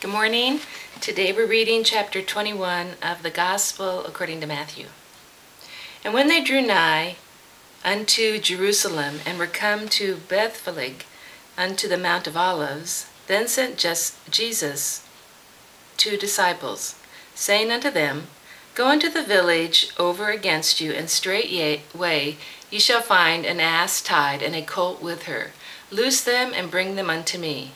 Good morning. Today we're reading chapter 21 of the Gospel according to Matthew. And when they drew nigh unto Jerusalem and were come to Bethphage unto the Mount of Olives, then sent Jesus 2 disciples, saying unto them, Go into the village over against you, and straightway ye shall find an ass tied and a colt with her. Loose them and bring them unto me.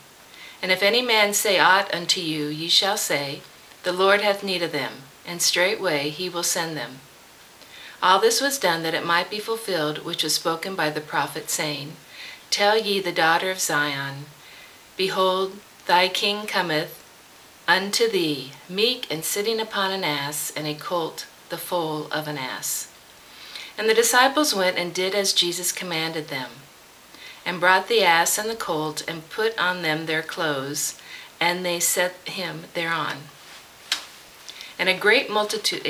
And if any man say aught unto you, ye shall say, The Lord hath need of them, and straightway he will send them. All this was done that it might be fulfilled which was spoken by the prophet, saying, Tell ye the daughter of Zion, Behold, thy king cometh unto thee, meek and sitting upon an ass, and a colt, the foal of an ass. And the disciples went and did as Jesus commanded them, and brought the ass and the colt, and put on them their clothes, and they set him thereon. And a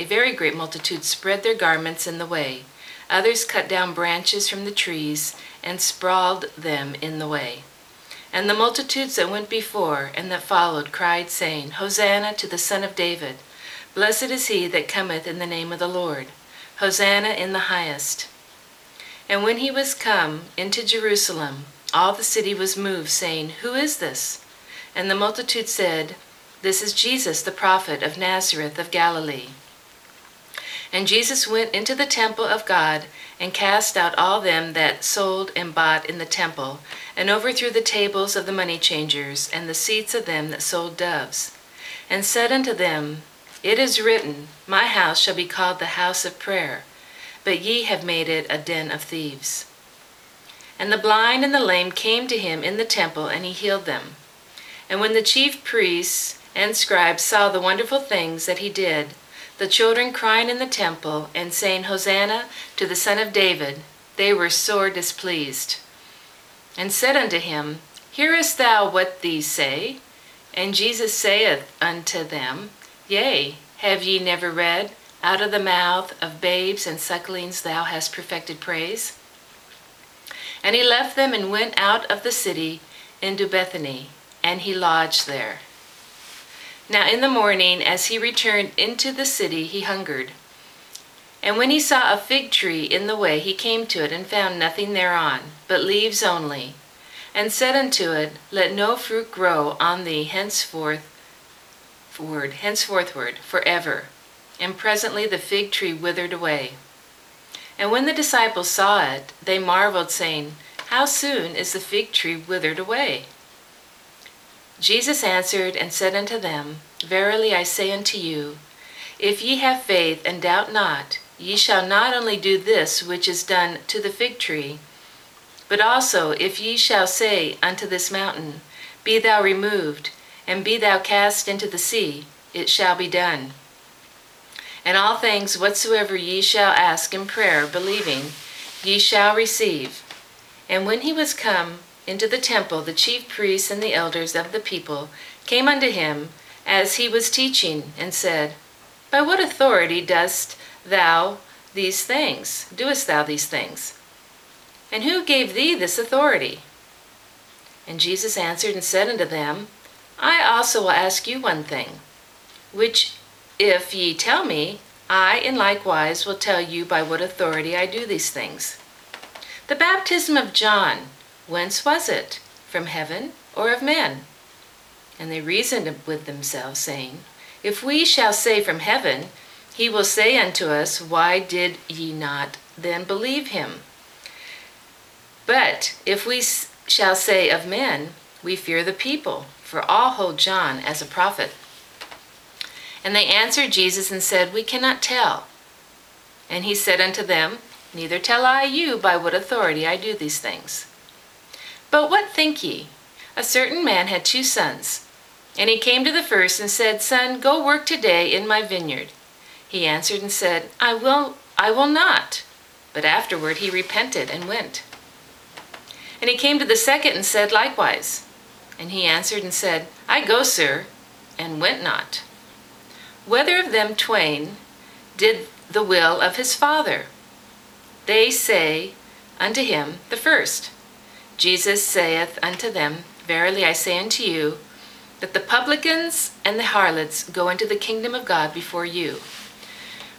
very great multitude spread their garments in the way. Others cut down branches from the trees, and sprawled them in the way. And the multitudes that went before and that followed cried, saying, Hosanna to the Son of David. Blessed is he that cometh in the name of the Lord. Hosanna in the highest. And when he was come into Jerusalem, all the city was moved, saying, Who is this? And the multitude said, This is Jesus, the prophet of Nazareth of Galilee. And Jesus went into the temple of God, and cast out all them that sold and bought in the temple, and overthrew the tables of the money changers, and the seats of them that sold doves, and said unto them, It is written, My house shall be called the house of prayer, but ye have made it a den of thieves. And the blind and the lame came to him in the temple, and he healed them. And when the chief priests and scribes saw the wonderful things that he did, the children crying in the temple, and saying, Hosanna to the Son of David, they were sore displeased, and said unto him, Hearest thou what these say? And Jesus saith unto them, Yea, have ye never read, Out of the mouth of babes and sucklings thou hast perfected praise? And he left them and went out of the city into Bethany, and he lodged there. Now in the morning, as he returned into the city, he hungered. And when he saw a fig tree in the way, he came to it, and found nothing thereon, but leaves only, and said unto it, Let no fruit grow on thee henceforward forever. And presently the fig tree withered away. And when the disciples saw it, they marveled, saying, How soon is the fig tree withered away? Jesus answered and said unto them, Verily I say unto you, if ye have faith and doubt not, ye shall not only do this which is done to the fig tree, but also if ye shall say unto this mountain, Be thou removed, and be thou cast into the sea, it shall be done. And all things whatsoever ye shall ask in prayer, believing, ye shall receive. And when he was come into the temple, the chief priests and the elders of the people came unto him as he was teaching, and said, By what authority doest thou these things? Doest thou these things? And who gave thee this authority? And Jesus answered and said unto them, I also will ask you one thing, which if ye tell me, I in likewise will tell you by what authority I do these things. The baptism of John, whence was it? From heaven or of men? And they reasoned with themselves, saying, If we shall say from heaven, he will say unto us, Why did ye not then believe him? But if we shall say of men, we fear the people, for all hold John as a prophet. And they answered Jesus and said, We cannot tell. And he said unto them, Neither tell I you by what authority I do these things. But what think ye? A certain man had 2 sons. And he came to the first and said, Son, go work today in my vineyard. He answered and said, I will not. But afterward he repented and went. And he came to the second and said likewise. And he answered and said, I go, sir, and went not. Whether of them twain did the will of his father? They say unto him, the first. Jesus saith unto them, Verily I say unto you, that the publicans and the harlots go into the kingdom of God before you.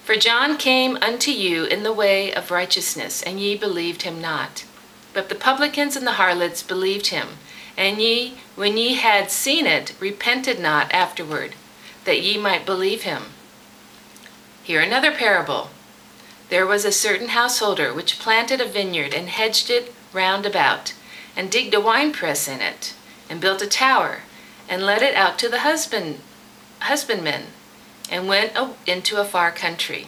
For John came unto you in the way of righteousness, and ye believed him not. But the publicans and the harlots believed him, and ye, when ye had seen it, repented not afterward, that ye might believe him. Hear another parable. There was a certain householder which planted a vineyard, and hedged it round about, and digged a winepress in it, and built a tower, and let it out to the husbandmen, and went into a far country.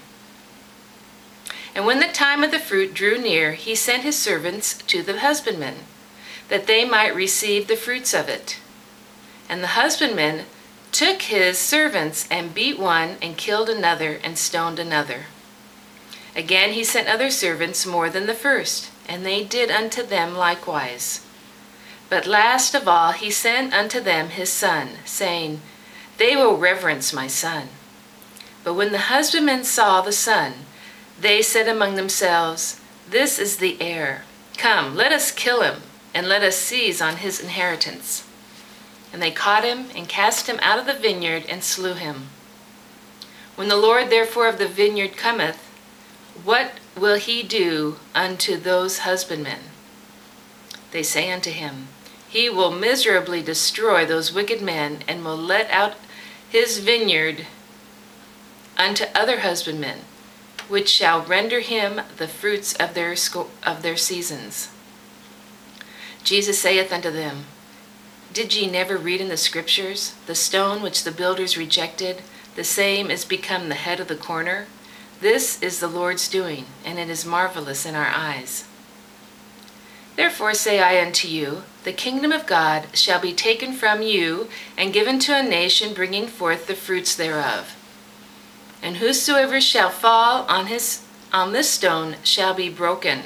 And when the time of the fruit drew near, he sent his servants to the husbandmen, that they might receive the fruits of it. And the husbandmen took his servants, and beat one, and killed another, and stoned another. Again he sent other servants more than the first, and they did unto them likewise. But last of all he sent unto them his son, saying, They will reverence my son. But when the husbandmen saw the son, they said among themselves, This is the heir. Come, let us kill him, and let us seize on his inheritance. And they caught him, and cast him out of the vineyard, and slew him. When the Lord therefore of the vineyard cometh, what will he do unto those husbandmen? They say unto him, He will miserably destroy those wicked men, and will let out his vineyard unto other husbandmen, which shall render him the fruits of their seasons. Jesus saith unto them, Did ye never read in the Scriptures, the stone which the builders rejected, the same is become the head of the corner? This is the Lord's doing, and it is marvelous in our eyes. Therefore say I unto you, the kingdom of God shall be taken from you, and given to a nation bringing forth the fruits thereof. And whosoever shall fall on this stone shall be broken,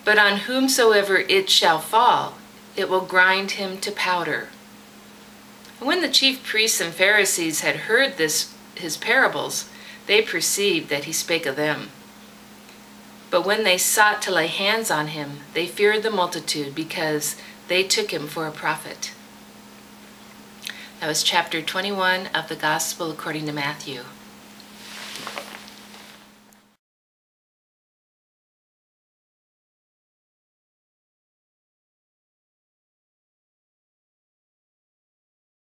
but on whomsoever it shall fall, it will grind him to powder. And when the chief priests and Pharisees had heard his parables, they perceived that he spake of them. But when they sought to lay hands on him, they feared the multitude, because they took him for a prophet. That was chapter 21 of the Gospel according to Matthew.